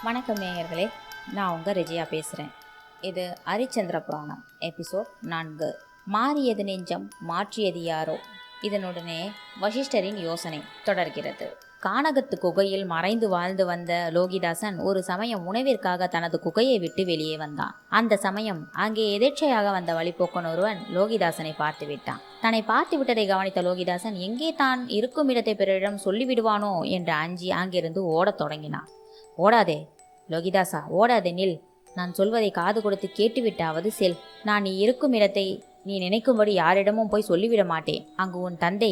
வணக்கம் நேயர்களே, நான் உங்கள் ரெஜியா பேசுகிறேன். இது ஹரிச்சந்திர புராணம் எபிசோட் 4. மாறியது நெஞ்சம் மாற்றியது யாரோ. இதனுடனே வசிஷ்டரின் யோசனை தொடர்கிறது. கானகத்து குகையில் மறைந்து வாழ்ந்து வந்த லோகிதாசன் ஒரு சமயம் உணவிற்காக தனது குகையை விட்டு வெளியே வந்தான். அந்த சமயம் அங்கே எதேச்சையாக வந்த வழிபோக்கன் ஒருவன் லோகிதாசனை பார்த்து விட்டான். தன்னை பார்த்து விட்டதை கவனித்த லோகிதாசன் எங்கே தான் இருக்கும் இடத்தை பிறரிடம் சொல்லிவிடுவானோ என்று அஞ்சி அங்கிருந்து ஓடத் தொடங்கினான். ஓடாதே லோகிதாசா, ஓடாதே, நில். நான் சொல்வதை காது கொடுத்து கேட்டுவிட்டாவது செல். நான் நீ இருக்கும் இடத்தை நீ நினைக்கும்படி யாரிடமும் போய் சொல்லிவிட மாட்டேன். அங்கு உன் தந்தை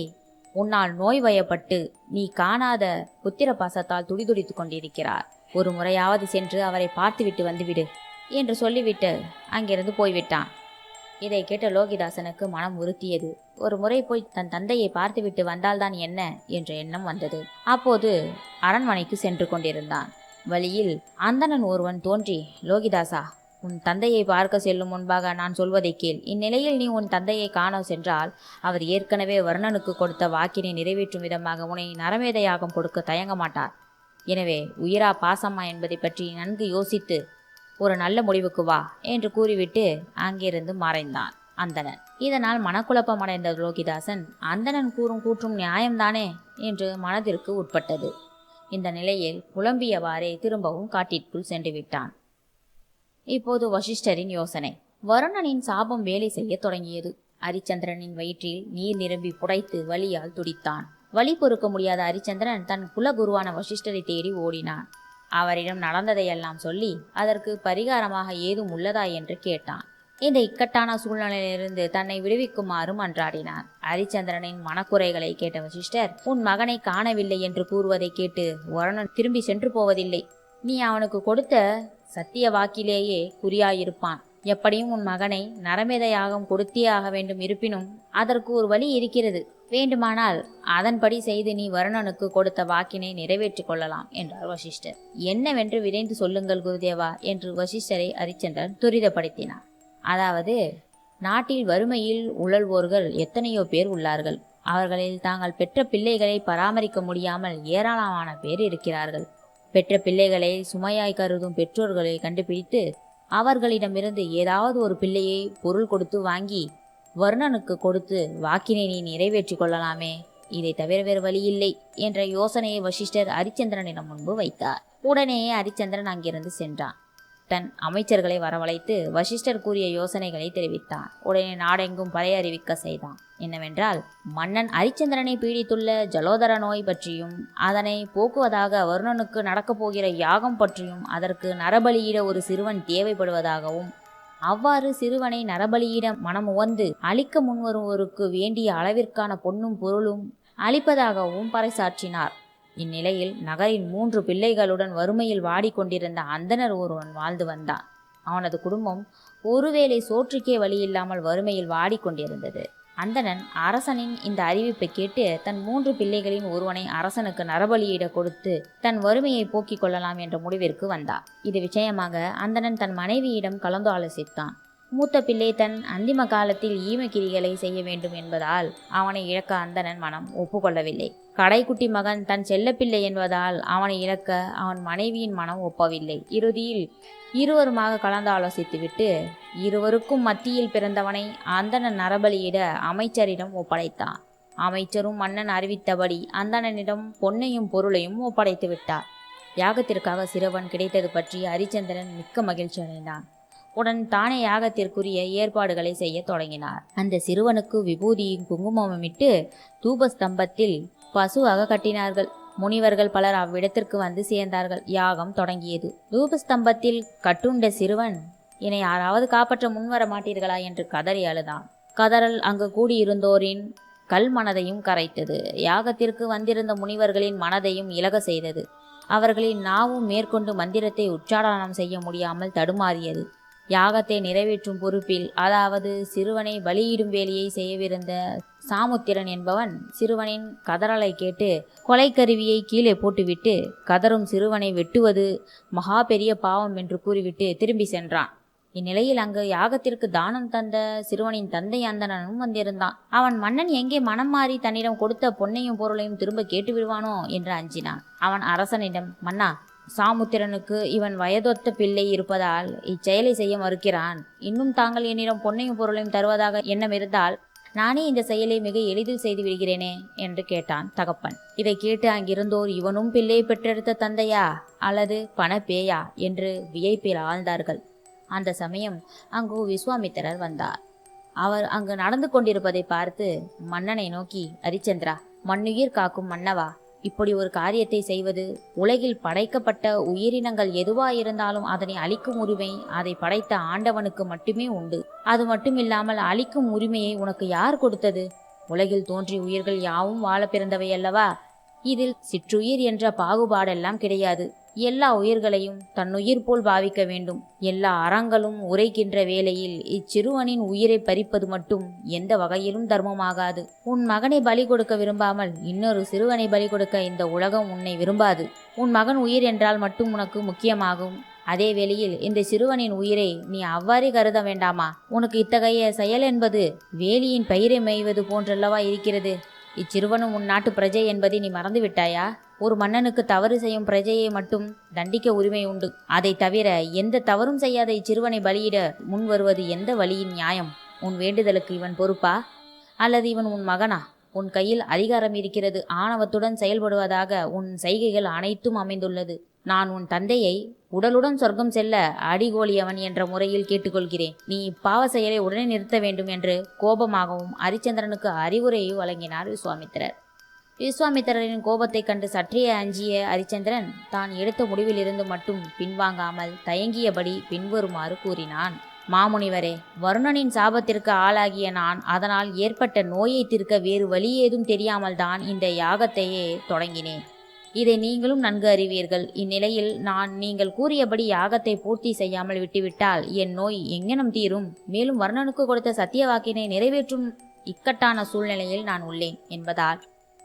உன்னால் நோய்வயப்பட்டு நீ காணாத புத்திர பாசத்தால் துடிதுடித்து கொண்டிருக்கிறார். ஒரு முறையாவது சென்று அவரை பார்த்துவிட்டு வந்துவிடு என்று சொல்லிவிட்டு அங்கிருந்து போய்விட்டான். இதை கேட்ட லோகிதாசனுக்கு மனம் உறுத்தியது. ஒரு முறை போய் தன் தந்தையை பார்த்துவிட்டு வந்தால்தான் என்ன என்ற எண்ணம் வந்தது. அப்போது அரண்மனைக்கு சென்று கொண்டிருந்தான். வழியில் அந்தணன் ஒருவன் தோன்றி, லோகிதாசா, உன் தந்தையை பார்க்க செல்லும் முன்பாக நான் சொல்வதை கேள். இந்நிலையில் நீ உன் தந்தையை காண சென்றால் அவர் ஏற்கனவே வர்ணனுக்கு கொடுத்த வாக்கினை நிறைவேற்றும் விதமாக உன்னை நரமேதையாகம் கொடுக்க தயங்க மாட்டார். எனவே உயிரா பாசம்மா என்பதை பற்றி நன்கு யோசித்து ஒரு நல்ல முடிவுக்கு வா என்று கூறிவிட்டு அங்கிருந்து மறைந்தான் அந்தணன். இதனால் மனக்குழப்பம் அடைந்த லோகிதாசன் அந்தணன் கூறும் கூற்றும் நியாயம்தானே என்று மனதிற்கு உட்பட்டது. இந்த நிலையில் புலம்பியவாறே திரும்பவும் காட்டிற்குள் சென்று விட்டான். இப்போது வசிஷ்டரின் யோசனை. வருணனின் சாபம் வேலை செய்ய தொடங்கியது. ஹரிச்சந்திரனின் வயிற்றில் நீர் நிரம்பி புடைத்து வலியால் துடித்தான். வலி பொறுக்க முடியாத ஹரிச்சந்திரன் தன் குலகுருவான வசிஷ்டரை தேடி ஓடினான். அவரிடம் நடந்ததையெல்லாம் சொல்லி அதற்கு பரிகாரமாக ஏதும் உள்ளதா என்று கேட்டான். இந்த இக்கட்டான சூழ்நிலையிலிருந்து தன்னை விடுவிக்குமாறு மன்றாடினார். ஹரிச்சந்திரனின் மனக்குறைகளை கேட்ட வசிஷ்டர், உன் மகனை காணவில்லை என்று கூறுவதை கேட்டு வருணன் திரும்பி சென்று போவதில்லை. நீ அவனுக்கு கொடுத்த சத்திய வாக்கிலேயே குறியாயிருப்பான். எப்படியும் உன் மகனை நரமேதையாகம் கொடுத்தே ஆக வேண்டும். இருப்பினும் அதற்கு ஒரு வழி இருக்கிறது. வேண்டுமானால் அதன்படி செய்து நீ வருணனுக்கு கொடுத்த வாக்கினை நிறைவேற்றிக் கொள்ளலாம் என்றார் வசிஷ்டர். என்னவென்று விரைந்து சொல்லுங்கள் குருதேவா என்று வசிஷ்டரை ஹரிச்சந்திரன் துரிதப்படுத்தினார். அதாவது, நாட்டில் வறுமையில் உழல்வோர்கள் எத்தனையோ பேர் உள்ளார்கள். அவர்களில் தாங்கள் பெற்ற பிள்ளைகளை பராமரிக்க முடியாமல் ஏராளமான பேர் இருக்கிறார்கள். பெற்ற பிள்ளைகளை சுமையாய் கருதும் பெற்றோர்களை கண்டுபிடித்து அவர்களிடமிருந்து ஏதாவது ஒரு பிள்ளையை பொருள் கொடுத்து வாங்கி வருணனுக்கு கொடுத்து வாக்கினை நீ நிறைவேற்றி கொள்ளலாமே. இதை தவிர வேறு வழியில்லை என்ற யோசனையை வசிஷ்டர் ஹரிச்சந்திரனிடம் முன்பு வைத்தார். உடனேயே ஹரிச்சந்திரன் அங்கிருந்து சென்றான். தன் அமைச்சர்களை வரவழைத்து வசிஷ்டர் கூறிய யோசனைகளை தெரிவித்தான். உடனே நாடெங்கும் பறைய அறிவிக்க செய்தான். என்னவென்றால், மன்னன் ஹரிச்சந்திரனை பீடித்துள்ள ஜலோதர நோய் பற்றியும் அதனை போக்குவதாக வருணனுக்கு நடக்கப் போகிற யாகம் பற்றியும் அதற்கு நரபலியிட ஒரு சிறுவன் தேவைப்படுவதாகவும் அவ்வாறு சிறுவனை நரபலியிட மனம் உவந்து அளிக்க முன்வருவோருக்கு வேண்டிய அளவிற்கான பொன்னும் பொருளும் அளிப்பதாகவும் பறைசாற்றினார். இந்நிலையில் நகரின் 3 பிள்ளைகளுடன் வறுமையில் வாடிக்கொண்டிருந்த அந்தணர் ஒருவன் வாழ்ந்து வந்தான். அவனது குடும்பம் ஒருவேளை சோற்றுக்கே வழியில்லாமல் வறுமையில் வாடிக்கொண்டிருந்தது. அந்தணன் அரசனின் இந்த அறிவிப்பை கேட்டு தன் 3 பிள்ளைகளின் ஒருவனை அரசனுக்கு நரபலியிட கொடுத்து தன் வறுமையை போக்கிக் கொள்ளலாம் என்ற முடிவிற்கு வந்தான். இது விஷயமாக அந்தணன் தன் மனைவியிடம் கலந்து ஆலோசித்தான். மூத்த பிள்ளை தன் அந்திம காலத்தில் ஈமக்கிரிகளை செய்ய வேண்டும் என்பதால் அவனை இழக்க அந்தணன் மனம் ஒப்புக்கொள்ளவில்லை. கடைக்குட்டி மகன் தன் செல்லப்பிள்ளை என்பதால் அவனை இழக்க அவன் மனைவியின் மனம் ஒப்பவில்லை. இறுதியில் இருவருமாக கலந்து ஆலோசித்துவிட்டு இருவருக்கும் மத்தியில் பிறந்தவனை அந்தணன் நரபலியிட அமைச்சரிடம் ஒப்படைத்தான். அமைச்சரும் மன்னன் அறிவித்தபடி அந்தணனிடம் பொன்னையும் பொருளையும் ஒப்படைத்து விட்டார். யாகத்திற்காக சிறுவன் கிடைத்தது பற்றி ஹரிச்சந்திரன் மிக்க மகிழ்ச்சி அடைந்தான். உடன் தானே யாகத்திற்குரிய ஏற்பாடுகளை செய்ய தொடங்கினார். அந்த சிறுவனுக்கு விபூதியும் குங்குமமிட்டு தூபஸ்தம்பத்தில் பசுவாக கட்டினார்கள். முனிவர்கள் பலர் அவ்விடத்திற்கு வந்து சேர்ந்தார்கள். யாகம் தொடங்கியது. தூபஸ்தம்பத்தில் கட்டுண்ட சிறுவன், என்னை யாராவது காப்பாற்ற முன்வர மாட்டீர்களா என்று கதறி அழுதான். கதறல் அங்கு கூடியிருந்தோரின் கல் மனதையும் கரைத்தது. யாகத்திற்கு வந்திருந்த முனிவர்களின் மனதையும் இலக செய்தது. அவர்களின் நாவும் மேற்கொண்டு மந்திரத்தை உச்சாரணம் செய்ய முடியாமல் தடுமாறியது. யாகத்தை நிறைவேற்றும் பொறுப்பில், அதாவது சிறுவனை பலியிடும் வேலையை செய்யவிருந்த சாமுத்திரன் என்பவன் சிறுவனின் கதறலை கேட்டு கொலைக்கருவியை கீழே போட்டுவிட்டு கதறும் சிறுவனை வெட்டுவது மகா பெரிய பாவம் என்று கூறிவிட்டு திரும்பி சென்றான். இந்நிலையில் அங்கு யாகத்திற்கு தானம் தந்த சிறுவனின் தந்தை அந்தணனும் வந்திருந்தான். அவன் மன்னன் எங்கே மனம் மாறி தன்னிடம் கொடுத்த பொன்னையும் பொருளையும் திரும்ப கேட்டு விடுவானோ என்று அஞ்சினான். அவன் அரசனிடம், மன்னா, சாமுத்திரனுக்கு இவன் வயதொத்த பிள்ளை இருப்பதால் இச்செயலை செய்ய மறுக்கிறான். இன்னும் தாங்கள் என்னிடம் பொன்னையும் பொருளையும் தருவதாக எண்ணம் இருந்தால் நானே இந்த செயலை மிக எளிதில் செய்து விடுகிறேனே என்று கேட்டான் தகப்பன். இதை கேட்டு அங்கிருந்தோர் இவனும் பிள்ளை பெற்றெடுத்த தந்தையா அல்லது பணப்பேயா என்று வியப்பில் ஆழ்ந்தார்கள். அந்த சமயம் அங்கு விஸ்வாமித்திரர் வந்தார். அவர் அங்கு நடந்து கொண்டிருப்பதை பார்த்து மன்னனை நோக்கி, அரிச்சந்திரா, மண்ணுயிர் காக்கும் மன்னவா, இப்படி ஒரு காரியத்தை செய்வது உலகில் படைக்கப்பட்ட உயிரினங்கள் எதுவாயிருந்தாலும் அதனை அழிக்கும் உரிமை அதை படைத்த ஆண்டவனுக்கு மட்டுமே உண்டு. அது மட்டுமில்லாமல் அழிக்கும் உரிமையை உனக்கு யார் கொடுத்தது? உலகில் தோன்றிய உயிர்கள் யாவும் வாழ பிறந்தவை அல்லவா? இதில் சிற்றுயிர் என்ற பாகுபாடெல்லாம் கிடையாது. எல்லா உயிர்களையும் தன்னுயிர் போல் பாவிக்க வேண்டும். எல்லா அறங்களும் உரைக்கின்ற வேளையில் இச்சிறுவனின் உயிரை பறிப்பது மட்டும் எந்த வகையிலும் தர்மமாகாது. உன் மகனை பலி கொடுக்க விரும்பாமல் இன்னொரு சிறுவனை பலி கொடுக்க இந்த உலகம் உன்னை விரும்பாது. உன் மகன் உயிர் என்றால் மட்டும் உனக்கு முக்கியமாகும். அதே வேளையில் இந்த சிறுவனின் உயிரை நீ அவ்வாறே கருத வேண்டாமா? உனக்கு இத்தகைய செயல் என்பது வேலியின் பயிரை மேய்வது போன்றல்லவா இருக்கிறது. இச்சிறுவனும் உன் நாட்டு பிரஜை என்பதை நீ மறந்து விட்டாயா? ஒரு மன்னனுக்கு தவறு செய்யும் பிரஜையை மட்டும் தண்டிக்க உரிமை உண்டு. அதை தவிர எந்த தவறும் செய்யாத இச்சிறுவனை பலியிட முன் வருவது எந்த வழியின் நியாயம்? உன் வேண்டுதலுக்கு இவன் பொறுப்பா அல்லது இவன் உன் மகனா? உன் கையில் அதிகாரம் இருக்கிறது. ஆணவத்துடன் செயல்படுவதாக உன் செய்கைகள் அனைத்தும் அமைந்துள்ளது. நான் உன் தந்தையை உடலுடன் சொர்க்கம் செல்ல அடிகோலியவன் என்ற முறையில் கேட்டுக்கொள்கிறேன். நீ பாவ செயலை உடனே நிறுத்த வேண்டும் என்று கோபமாகவும் அரிச்சந்திரனுக்கு அறிவுரையை வழங்கினார் விஸ்வாமித்திரர். விஸ்வாமித்திரரின் கோபத்தை கண்டு சற்றே அஞ்சிய அரிச்சந்திரன் தான் எடுத்த முடிவிலிருந்து மட்டும் பின்வாங்காமல் தயங்கியபடி பின்வருமாறு கூறினான். மாமுனிவரே, வருணனின் சாபத்திற்கு ஆளாகிய நான் அதனால் ஏற்பட்ட நோயை தீர்க்க வேறு வழி ஏதும் தெரியாமல் தான் இந்த யாகத்தையே தொடங்கினேன். இதை நீங்களும் நன்கு அறிவீர்கள். இந்நிலையில் நான் நீங்கள் கூறியபடி யாகத்தை பூர்த்தி செய்யாமல் விட்டுவிட்டால் என் நோய் எங்கனம் தீரும்? மேலும் வருணனுக்கு கொடுத்த சத்திய வாக்கினை நிறைவேற்றும் இக்கட்டான சூழ்நிலையில் நான் உள்ளேன் என்பதால்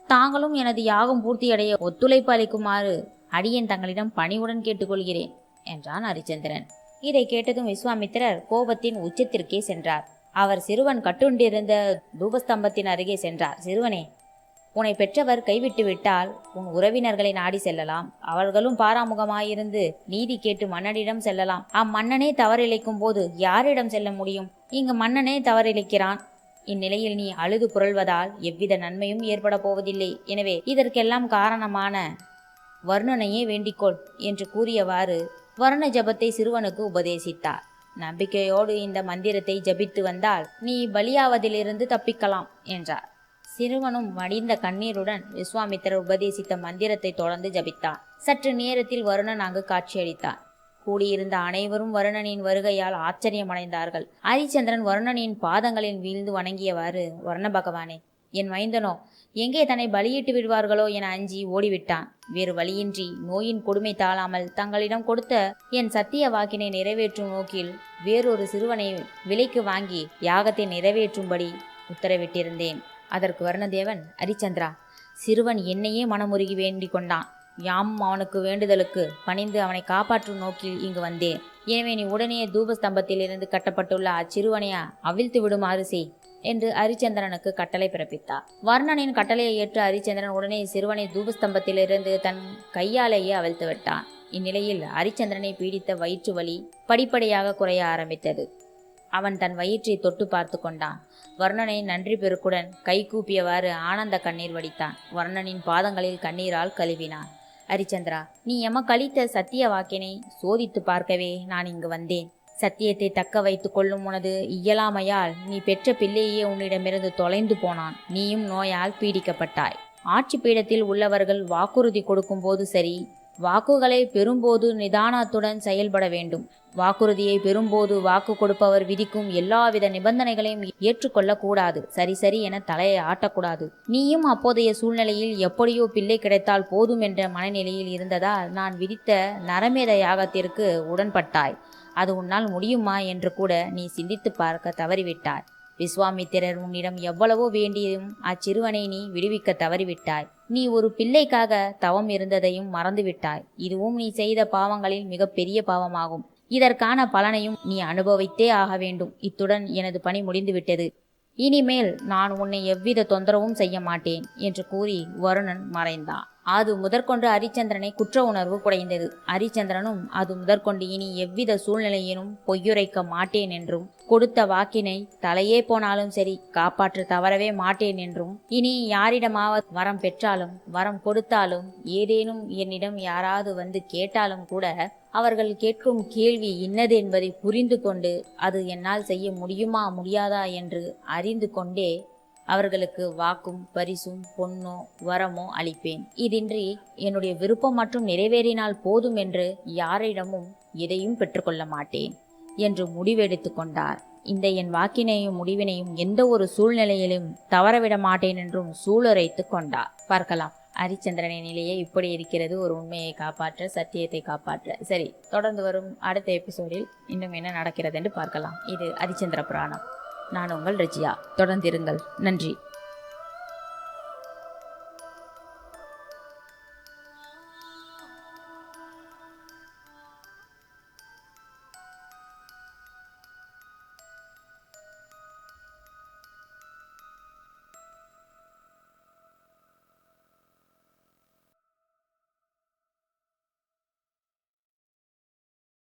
தாங்களும் எனது யாகம் பூர்த்தியடைய ஒத்துழைப்பு அளிக்குமாறு அடியேன் தங்களிடம் பணிவுடன் கேட்டுக்கொள்கிறேன் என்றான் அரிச்சந்திரன். இதை கேட்டதும் விஸ்வாமித்திரர் கோபத்தின் உச்சத்திற்கே சென்றார். அவர் சிறுவன் கட்டுண்டிருந்த தூபஸ்தம்பத்தின் அருகே சென்றார். சிறுவனே, உன்னை பெற்றவர் கைவிட்டு விட்டால் உன் உறவினர்களை நாடி செல்லலாம். அவர்களும் பாராமுகமாயிருந்து நீதி கேட்டு மன்னனிடம் செல்லலாம். அம்மன்னனே தவறிழைக்கும் போது யாரிடம் செல்ல முடியும்? இங்கு மன்னனே தவறிழைக்கிறான். இந்நிலையில் நீ அழுது புரள்வதால் எவ்வித நன்மையும் ஏற்பட போவதில்லை. எனவே இதற்கெல்லாம் காரணமான வருணனையே வேண்டிக்கொள் என்று கூறியவாறு வருண ஜபத்தை சிறுவனுக்கு உபதேசித்தார். நம்பிக்கையோடு இந்த மந்திரத்தை ஜபித்து வந்தால் நீ பலியாவதிலிருந்து தப்பிக்கலாம் என்றார். சிறுவனும் மடிந்த கண்ணீருடன் விஸ்வாமித்திரர் உபதேசித்த மந்திரத்தை தொடர்ந்து ஜபித்தான். சற்று நேரத்தில் வருணன் அங்கு காட்சியளித்தான். கூடியிருந்த அனைவரும் வருணனின் வருகையால் ஆச்சரியமடைந்தார்கள். அரிச்சந்திரன் வருணனின் பாதங்களில் வீழ்ந்து வணங்கியவாறு, வருண பகவானே, என் மைந்தனோ எங்கே தன்னை பலியிட்டு விடுவார்களோ என அஞ்சி ஓடிவிட்டான். வேறு வழியின்றி நோயின் கொடுமை தாழாமல் தங்களிடம் கொடுத்த என் சத்திய வாக்கினை நிறைவேற்றும் நோக்கில் வேறொரு சிறுவனை விலைக்கு வாங்கி யாகத்தை நிறைவேற்றும்படி உத்தரவிட்டிருந்தேன். அதற்கு வருணதேவன், அரிச்சந்திரா, சிறுவன் என்னையே மனமுருகி வேண்டிக் கொண்டான். யாமும் அவனுக்கு வேண்டுதலுக்கு பணிந்து அவனை காப்பாற்றும் நோக்கில் இங்கு வந்தேன். எனவே நீ உடனே தூபஸ்தம்பத்திலிருந்து கட்டப்பட்டுள்ள அச்சிறுவனை அவிழ்த்து விடுமாறு செய் என்று அரிச்சந்திரனுக்கு கட்டளை பிறப்பித்தார். வர்ணனின் கட்டளையை ஏற்று அரிச்சந்திரன் உடனே சிறுவனை தூபஸ்தம்பத்திலிருந்து தன் கையாலேயே அவிழ்த்து விட்டான். இந்நிலையில் அரிச்சந்திரனை பீடித்த வயிற்று வலி படிப்படியாக குறைய ஆரம்பித்தது. அவன் தன் வயிற்றை தொட்டு பார்த்து கொண்டான். வர்ணனை நன்றி பெருக்குடன் கை கூப்பியவாறு ஆனந்த கண்ணீர் வடித்தான். வர்ணனின் பாதங்களில் கண்ணீரால் கழுவினான். அரிச்சந்திரா, நீ எமக்களித்த சத்திய வாக்கினை சோதித்து பார்க்கவே நான் இங்கு வந்தேன். சத்தியத்தை தக்க வைத்துக் கொள்ளும் உனது இயலாமையால் நீ பெற்ற பிள்ளையே உன்னிடமிருந்து தொலைந்து போனான். நீயும் நோயால் பீடிக்கப்பட்டாய். ஆட்சி பீடத்தில் உள்ளவர்கள் வாக்குறுதி கொடுக்கும் போது சரி, வாக்குகளை பெறும்போது நிதானத்துடன் செயல்பட வேண்டும். வாக்குறுதியை பெறும்போது வாக்கு கொடுப்பவர் விதிக்கும் எல்லாவித நிபந்தனைகளையும் ஏற்றுக்கொள்ளக்கூடாது. சரி சரி என தலையை ஆட்டக்கூடாது. நீயும் அப்போதைய சூழ்நிலையில் எப்படியோ பிள்ளை கிடைத்தால் போதும் என்ற மனநிலையில் இருந்ததால் நான் விதித்த நரமேத யாகத்திற்கு உடன்பட்டாய். அது உன்னால் முடியுமா என்று கூட நீ சிந்தித்து பார்க்க தவறிவிட்டாய். விஸ்வாமித்திரர் உன்னிடம் எவ்வளவோ வேண்டியும் அச்சிறுவனை நீ விடுவிக்க தவறிவிட்டாய். நீ ஒரு பிள்ளைக்காக தவம் இருந்ததையும் மறந்துவிட்டாய். இதுவும் நீ செய்த பாவங்களில் மிக பெரிய பாவமாகும். இதற்கான பலனையும் நீ அனுபவித்தே ஆக வேண்டும். இத்துடன் எனது பணி முடிந்துவிட்டது. இனிமேல் நான் உன்னை எவ்வித தொந்தரவும் செய்ய மாட்டேன் என்று கூறி வருணன் மறைந்தான். அது முதற்கொண்டு ஹரிச்சந்திரனை குற்ற உணர்வு குடைந்தது. ஹரிச்சந்திரனும் அது முதற்கொண்டு இனி எவ்வித சூழ்நிலையிலும் பொய்யுரைக்க மாட்டேன் என்றும், கொடுத்த வாக்கினை தலையே போனாலும் சரி காப்பாற்ற தவறவே மாட்டேன் என்றும், இனி யாரிடமாவது வரம் பெற்றாலும் வரம் கொடுத்தாலும் ஏதேனும் என்னிடம் யாராவது வந்து கேட்டாலும் கூட அவர்கள் கேட்கும் கேள்வி இன்னது என்பதை புரிந்து கொண்டு அது என்னால் செய்ய முடியுமா முடியாதா என்று அறிந்து கொண்டே அவர்களுக்கு வாக்கும் பரிசும் பொன்னோ வரமோ அளிப்பேன். இதின்றி என்னுடைய விருப்பம் மற்றும் நிறைவேறினால் போதும் என்று யாரிடமும் எதையும் பெற்றுக்கொள்ள மாட்டேன் என்று முடிவெடுத்து கொண்டார். இந்த என் வாக்கினையும் முடிவினையும் எந்த ஒரு சூழ்நிலையிலும் தவறவிட மாட்டேன் என்றும் சூளுரைத்து கொண்டார். பார்க்கலாம், ஹரிச்சந்திரனின் நிலையே இப்படி இருக்கிறது. ஒரு உண்மையை காப்பாற்ற, சத்தியத்தை காப்பாற்ற. சரி, தொடர்ந்து வரும் அடுத்த எபிசோடில் இன்னும் என்ன நடக்கிறது என்று பார்க்கலாம். இது ஹரிச்சந்திர புராணம். நான் உங்கள் ரஜியா. தொடர்ந்திருங்கள். நன்றி.